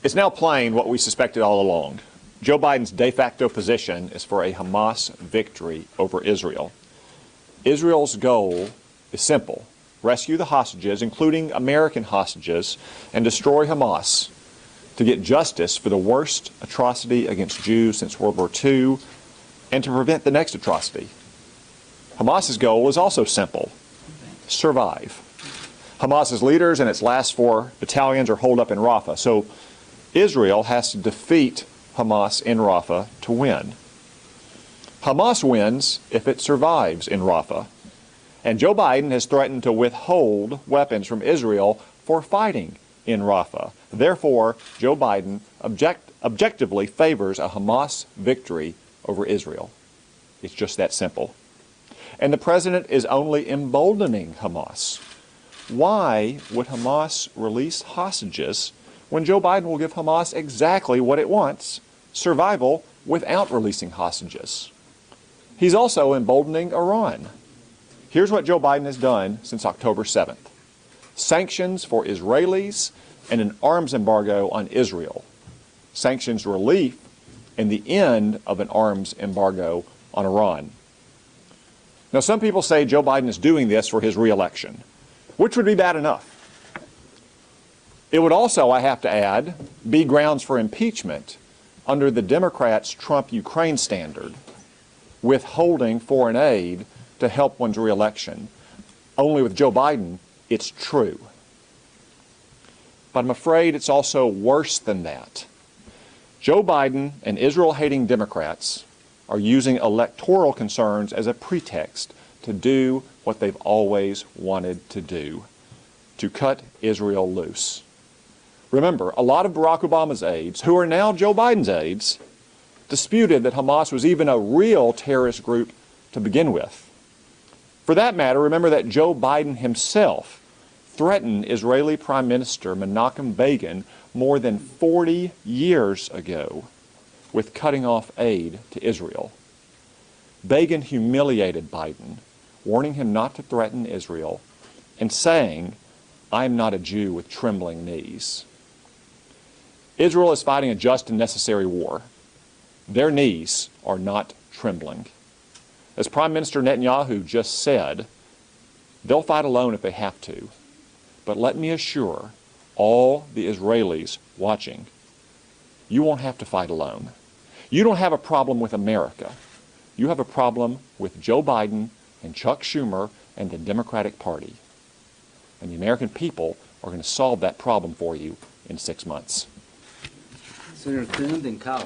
It's now plain what we suspected all along. Joe Biden's de facto position is for a Hamas victory over Israel. Israel's goal is simple: rescue the hostages, including American hostages, and destroy Hamas to get justice for the worst atrocity against Jews since World War II and to prevent the next atrocity. Hamas's goal is also simple: survive. Hamas's leaders and its last 4 battalions are holed up in Rafah, so Israel has to defeat Hamas in Rafah to win. Hamas wins if it survives in Rafah, and Joe Biden has threatened to withhold weapons from Israel for fighting in Rafah. Therefore, Joe Biden objectively favors a Hamas victory over Israel. It's just that simple. And the president is only emboldening Hamas. Why would Hamas release hostages when Joe Biden will give Hamas exactly what it wants: survival without releasing hostages? He's also emboldening Iran. Here's what Joe Biden has done since October 7th. Sanctions for Israelis and an arms embargo on Israel. Sanctions relief and the end of an arms embargo on Iran. Now, some people say Joe Biden is doing this for his re-election, which would be bad enough. It would also, I have to add, be grounds for impeachment under the Democrats' Trump-Ukraine standard, withholding foreign aid to help one's re-election. Only with Joe Biden, it's true. But I'm afraid it's also worse than that. Joe Biden and Israel-hating Democrats are using electoral concerns as a pretext to do what they've always wanted to do: to cut Israel loose. Remember, a lot of Barack Obama's aides, who are now Joe Biden's aides, disputed that Hamas was even a real terrorist group to begin with. For that matter, remember that Joe Biden himself threatened Israeli Prime Minister Menachem Begin more than 40 years ago with cutting off aid to Israel. Begin humiliated Biden, warning him not to threaten Israel and saying, "I am not a Jew with trembling knees." Israel is fighting a just and necessary war. Their knees are not trembling. As Prime Minister Netanyahu just said, they'll fight alone if they have to. But let me assure all the Israelis watching, you won't have to fight alone. You don't have a problem with America. You have a problem with Joe Biden and Chuck Schumer and the Democratic Party. And the American people are going to solve that problem for you in 6 months. Senator Coon, then Kyle.